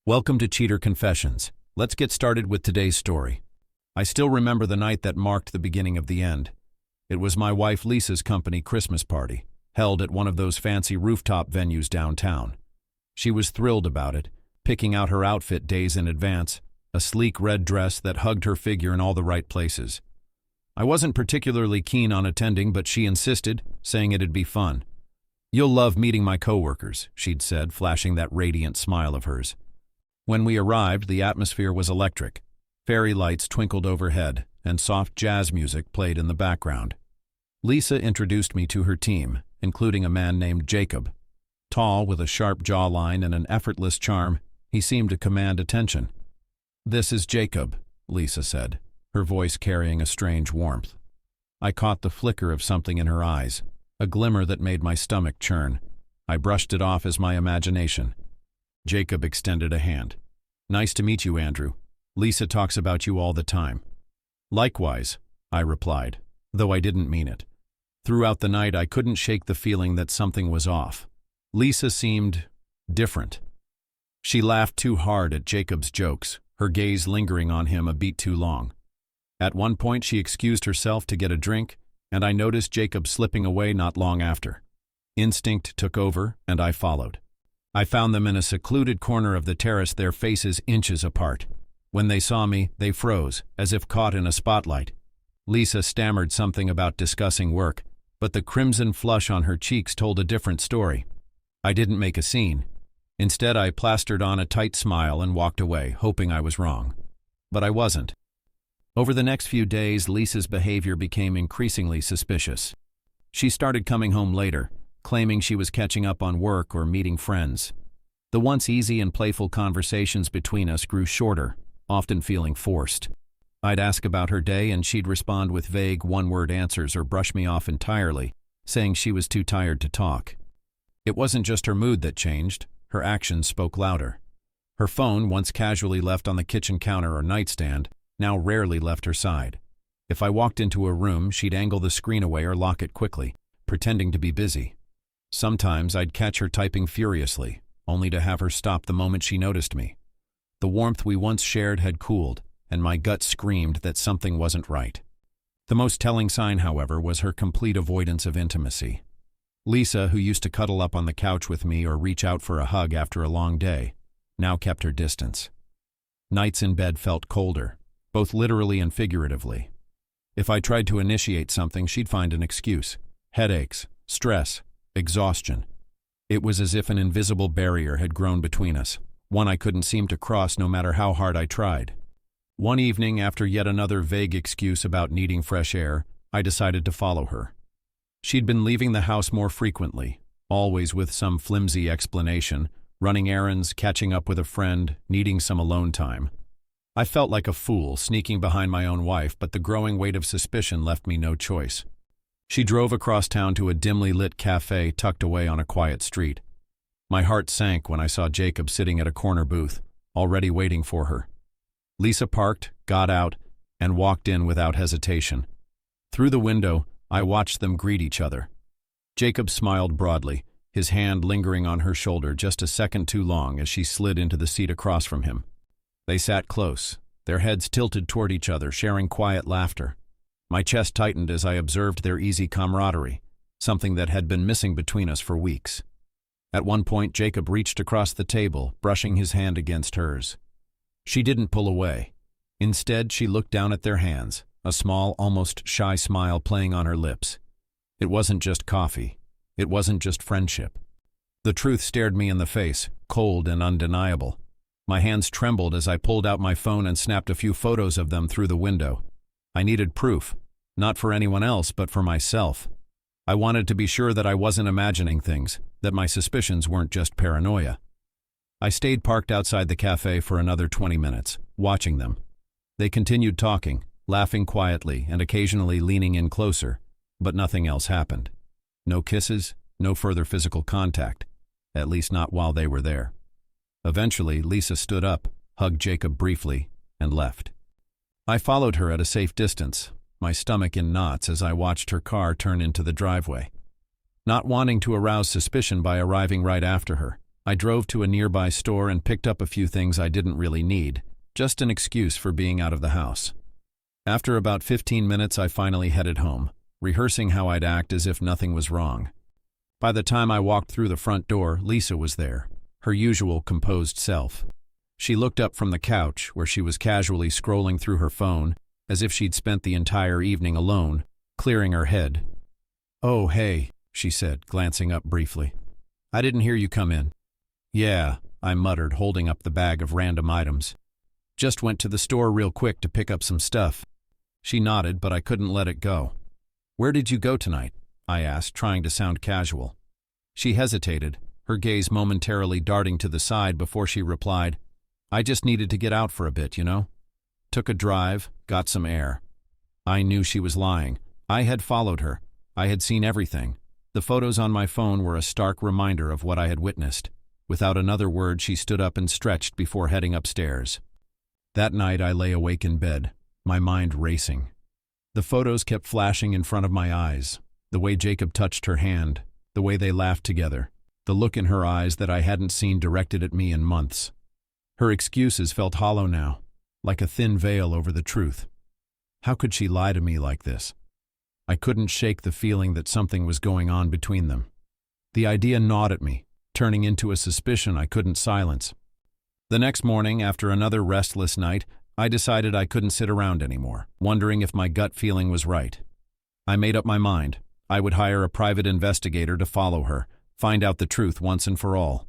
Welcome to Cheater Confessions. Let's get started with today's story. I still remember the night that marked the beginning of the end. It was my wife Lisa's company Christmas party, held at one of those fancy rooftop venues downtown. She was thrilled about it, picking out her outfit days in advance, a sleek red dress that hugged her figure in all the right places. I wasn't particularly keen on attending, but she insisted, saying it'd be fun. "You'll love meeting my coworkers," she'd said, flashing that radiant smile of hers. When we arrived, the atmosphere was electric. Fairy lights twinkled overhead, and soft jazz music played in the background. Lisa introduced me to her team, including a man named Jacob. Tall, with a sharp jawline and an effortless charm, he seemed to command attention. "This is Jacob," Lisa said, her voice carrying a strange warmth. I caught the flicker of something in her eyes, a glimmer that made my stomach churn. I brushed it off as my imagination. Jacob extended a hand. "Nice to meet you, Andrew. Lisa talks about you all the time." "Likewise," I replied, though I didn't mean it. Throughout the night, I couldn't shake the feeling that something was off. Lisa seemed different. She laughed too hard at Jacob's jokes, her gaze lingering on him a beat too long. At one point, she excused herself to get a drink, and I noticed Jacob slipping away not long after. Instinct took over, and I followed. I found them in a secluded corner of the terrace, their faces inches apart. When they saw me, they froze, as if caught in a spotlight. Lisa stammered something about discussing work, but the crimson flush on her cheeks told a different story. I didn't make a scene. Instead, I plastered on a tight smile and walked away, hoping I was wrong. But I wasn't. Over the next few days, Lisa's behavior became increasingly suspicious. She started coming home later, claiming she was catching up on work or meeting friends. The once easy and playful conversations between us grew shorter, often feeling forced. I'd ask about her day and she'd respond with vague one-word answers or brush me off entirely, saying she was too tired to talk. It wasn't just her mood that changed, her actions spoke louder. Her phone, once casually left on the kitchen counter or nightstand, now rarely left her side. If I walked into a room, she'd angle the screen away or lock it quickly, pretending to be busy. Sometimes I'd catch her typing furiously, only to have her stop the moment she noticed me. The warmth we once shared had cooled, and my gut screamed that something wasn't right. The most telling sign, however, was her complete avoidance of intimacy. Lisa, who used to cuddle up on the couch with me or reach out for a hug after a long day, now kept her distance. Nights in bed felt colder, both literally and figuratively. If I tried to initiate something, she'd find an excuse. Headaches, stress, exhaustion. It was as if an invisible barrier had grown between us, one I couldn't seem to cross no matter how hard I tried. One evening, after yet another vague excuse about needing fresh air, I decided to follow her. She'd been leaving the house more frequently, always with some flimsy explanation, running errands, catching up with a friend, needing some alone time. I felt like a fool sneaking behind my own wife, but the growing weight of suspicion left me no choice. She drove across town to a dimly lit cafe tucked away on a quiet street. My heart sank when I saw Jacob sitting at a corner booth, already waiting for her. Lisa parked, got out, and walked in without hesitation. Through the window, I watched them greet each other. Jacob smiled broadly, his hand lingering on her shoulder just a second too long as she slid into the seat across from him. They sat close, their heads tilted toward each other, sharing quiet laughter. My chest tightened as I observed their easy camaraderie, something that had been missing between us for weeks. At one point, Jacob reached across the table, brushing his hand against hers. She didn't pull away. Instead, she looked down at their hands, a small, almost shy smile playing on her lips. It wasn't just coffee. It wasn't just friendship. The truth stared me in the face, cold and undeniable. My hands trembled as I pulled out my phone and snapped a few photos of them through the window. I needed proof, not for anyone else, but for myself. I wanted to be sure that I wasn't imagining things, that my suspicions weren't just paranoia. I stayed parked outside the cafe for another 20 minutes, watching them. They continued talking, laughing quietly and occasionally leaning in closer, but nothing else happened. No kisses, no further physical contact, at least not while they were there. Eventually, Lisa stood up, hugged Jacob briefly, and left. I followed her at a safe distance, my stomach in knots as I watched her car turn into the driveway. Not wanting to arouse suspicion by arriving right after her, I drove to a nearby store and picked up a few things I didn't really need, just an excuse for being out of the house. After about 15 minutes, I finally headed home, rehearsing how I'd act as if nothing was wrong. By the time I walked through the front door, Lisa was there, her usual composed self. She looked up from the couch, where she was casually scrolling through her phone, as if she'd spent the entire evening alone, clearing her head. "Oh, hey," she said, glancing up briefly. "I didn't hear you come in." "Yeah," I muttered, holding up the bag of random items. "Just went to the store real quick to pick up some stuff." She nodded, but I couldn't let it go. "Where did you go tonight?" I asked, trying to sound casual. She hesitated, her gaze momentarily darting to the side before she replied, "I just needed to get out for a bit, you know? Took a drive, got some air." I knew she was lying. I had followed her. I had seen everything. The photos on my phone were a stark reminder of what I had witnessed. Without another word, she stood up and stretched before heading upstairs. That night, I lay awake in bed, my mind racing. The photos kept flashing in front of my eyes. The way Jacob touched her hand, the way they laughed together, the look in her eyes that I hadn't seen directed at me in months. Her excuses felt hollow now, like a thin veil over the truth. How could she lie to me like this? I couldn't shake the feeling that something was going on between them. The idea gnawed at me, turning into a suspicion I couldn't silence. The next morning, after another restless night, I decided I couldn't sit around anymore, wondering if my gut feeling was right. I made up my mind. I would hire a private investigator to follow her, find out the truth once and for all.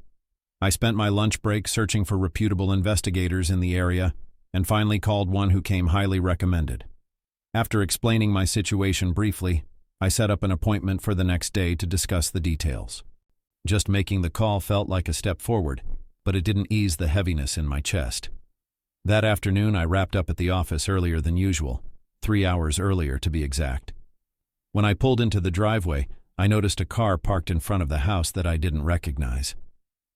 I spent my lunch break searching for reputable investigators in the area, and finally called one who came highly recommended. After explaining my situation briefly, I set up an appointment for the next day to discuss the details. Just making the call felt like a step forward, but it didn't ease the heaviness in my chest. That afternoon, I wrapped up at the office earlier than usual, 3 hours earlier to be exact. When I pulled into the driveway, I noticed a car parked in front of the house that I didn't recognize.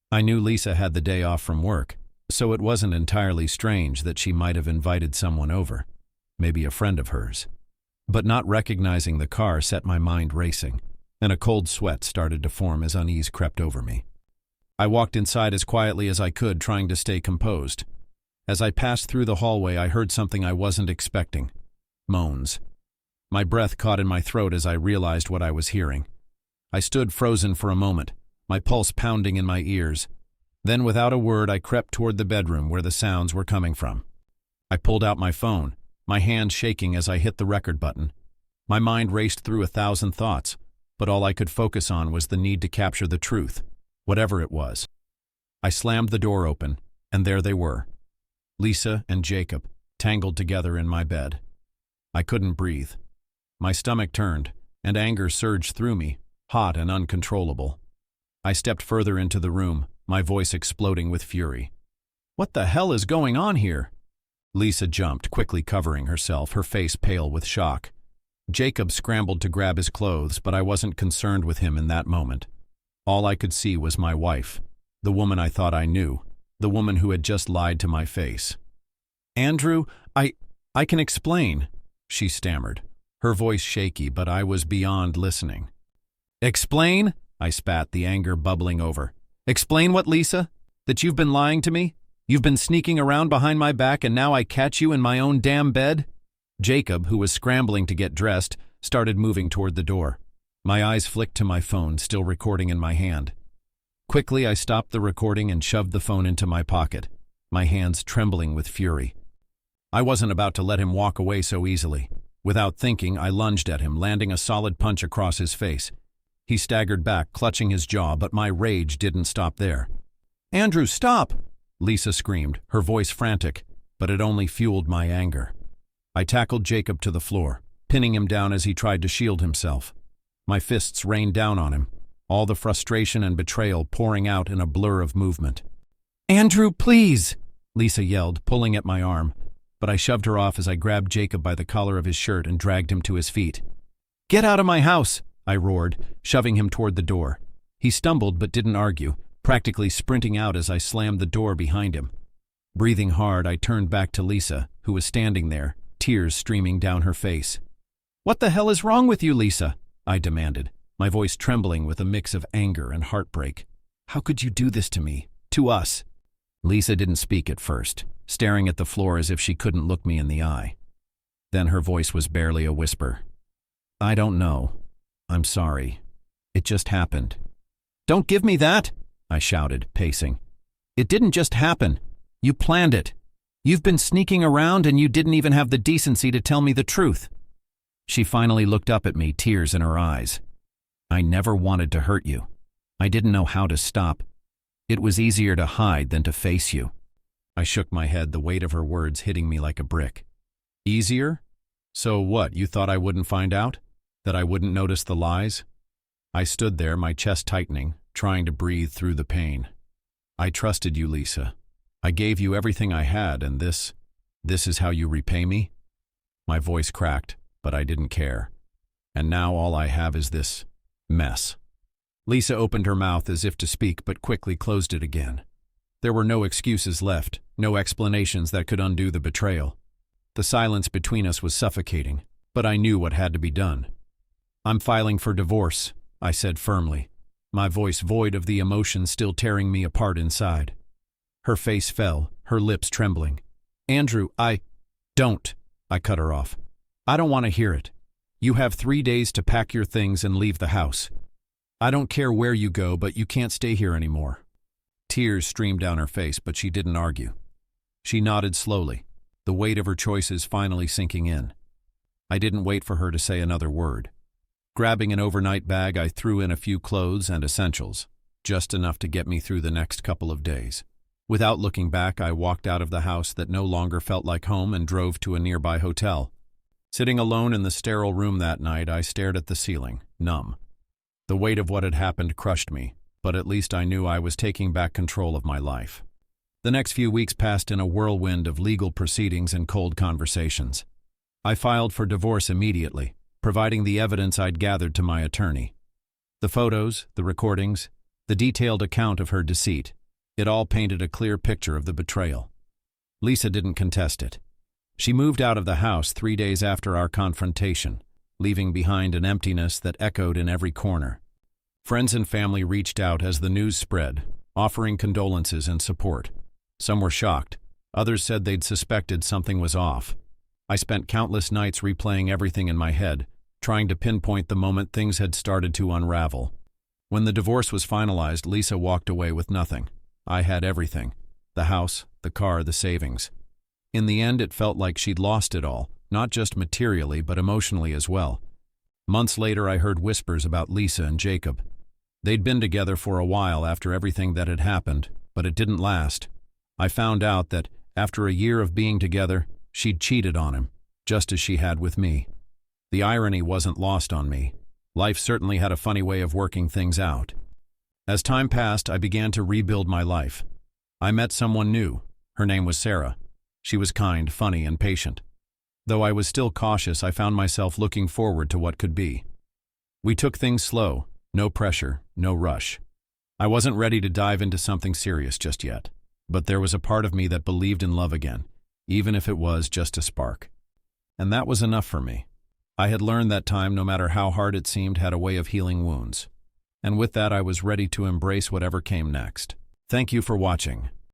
I knew Lisa had the day off from work, so it wasn't entirely strange that she might have invited someone over, maybe a friend of hers. But not recognizing the car set my mind racing, and a cold sweat started to form as unease crept over me. I walked inside as quietly as I could, trying to stay composed. As I passed through the hallway, I heard something I wasn't expecting. Moans. My breath caught in my throat as I realized what I was hearing. I stood frozen for a moment, my pulse pounding in my ears. Then, without a word, I crept toward the bedroom where the sounds were coming from. I pulled out my phone, my hand shaking as I hit the record button. My mind raced through 1,000 thoughts, but all I could focus on was the need to capture the truth, whatever it was. I slammed the door open, and there they were. Lisa and Jacob, tangled together in my bed. I couldn't breathe. My stomach turned, and anger surged through me, hot and uncontrollable. I stepped further into the room, my voice exploding with fury. "What the hell is going on here?" Lisa jumped, quickly covering herself, her face pale with shock. Jacob scrambled to grab his clothes, but I wasn't concerned with him in that moment. All I could see was my wife, the woman I thought I knew, the woman who had just lied to my face. "Andrew, I can explain," she stammered, her voice shaky, but I was beyond listening. "Explain?" I spat, the anger bubbling over. "Explain what, Lisa? That you've been lying to me? You've been sneaking around behind my back and now I catch you in my own damn bed?" Jacob, who was scrambling to get dressed, started moving toward the door. My eyes flicked to my phone, still recording in my hand. Quickly, I stopped the recording and shoved the phone into my pocket, my hands trembling with fury. I wasn't about to let him walk away so easily. Without thinking, I lunged at him, landing a solid punch across his face. He staggered back, clutching his jaw, but my rage didn't stop there. "Andrew, stop!" Lisa screamed, her voice frantic, but it only fueled my anger. I tackled Jacob to the floor, pinning him down as he tried to shield himself. My fists rained down on him, all the frustration and betrayal pouring out in a blur of movement. "Andrew, please!" Lisa yelled, pulling at my arm, but I shoved her off as I grabbed Jacob by the collar of his shirt and dragged him to his feet. "Get out of my house!" I roared, shoving him toward the door. He stumbled but didn't argue, practically sprinting out as I slammed the door behind him. Breathing hard, I turned back to Lisa, who was standing there, tears streaming down her face. "What the hell is wrong with you, Lisa?" I demanded, my voice trembling with a mix of anger and heartbreak. How could you do this to me? To us? Lisa didn't speak at first, staring at the floor as if she couldn't look me in the eye. Then her voice was barely a whisper. I don't know. I'm sorry. It just happened. Don't give me that, I shouted, pacing. It didn't just happen. You planned it. You've been sneaking around and you didn't even have the decency to tell me the truth. She finally looked up at me, tears in her eyes. I never wanted to hurt you. I didn't know how to stop. It was easier to hide than to face you. I shook my head, the weight of her words hitting me like a brick. Easier? So what, you thought I wouldn't find out? That I wouldn't notice the lies? I stood there, my chest tightening, trying to breathe through the pain. I trusted you, Lisa. I gave you everything I had, and this is how you repay me? My voice cracked, but I didn't care. And now all I have is this mess. Lisa opened her mouth as if to speak, but quickly closed it again. There were no excuses left, no explanations that could undo the betrayal. The silence between us was suffocating, but I knew what had to be done. I'm filing for divorce, I said firmly, my voice void of the emotion still tearing me apart inside. Her face fell, her lips trembling. Andrew, don't, I cut her off. I don't want to hear it. You have 3 days to pack your things and leave the house. I don't care where you go, but you can't stay here anymore. Tears streamed down her face, but she didn't argue. She nodded slowly, the weight of her choices finally sinking in. I didn't wait for her to say another word. Grabbing an overnight bag, I threw in a few clothes and essentials, just enough to get me through the next couple of days. Without looking back, I walked out of the house that no longer felt like home and drove to a nearby hotel. Sitting alone in the sterile room that night, I stared at the ceiling, numb. The weight of what had happened crushed me, but at least I knew I was taking back control of my life. The next few weeks passed in a whirlwind of legal proceedings and cold conversations. I filed for divorce immediately, providing the evidence I'd gathered to my attorney. The photos, the recordings, the detailed account of her deceit, it all painted a clear picture of the betrayal. Lisa didn't contest it. She moved out of the house 3 days after our confrontation, leaving behind an emptiness that echoed in every corner. Friends and family reached out as the news spread, offering condolences and support. Some were shocked. Others said they'd suspected something was off. I spent countless nights replaying everything in my head, trying to pinpoint the moment things had started to unravel. When the divorce was finalized, Lisa walked away with nothing. I had everything: the house, the car, the savings. In the end, it felt like she'd lost it all, not just materially, but emotionally as well. Months later, I heard whispers about Lisa and Jacob. They'd been together for a while after everything that had happened, but it didn't last. I found out that, after a year of being together, she'd cheated on him, just as she had with me. The irony wasn't lost on me. Life certainly had a funny way of working things out. As time passed, I began to rebuild my life. I met someone new. Her name was Sarah. She was kind, funny, and patient. Though I was still cautious, I found myself looking forward to what could be. We took things slow, no pressure, no rush. I wasn't ready to dive into something serious just yet, but there was a part of me that believed in love again, even if it was just a spark. And that was enough for me. I had learned that time, no matter how hard it seemed, had a way of healing wounds. And with that, I was ready to embrace whatever came next. Thank you for watching.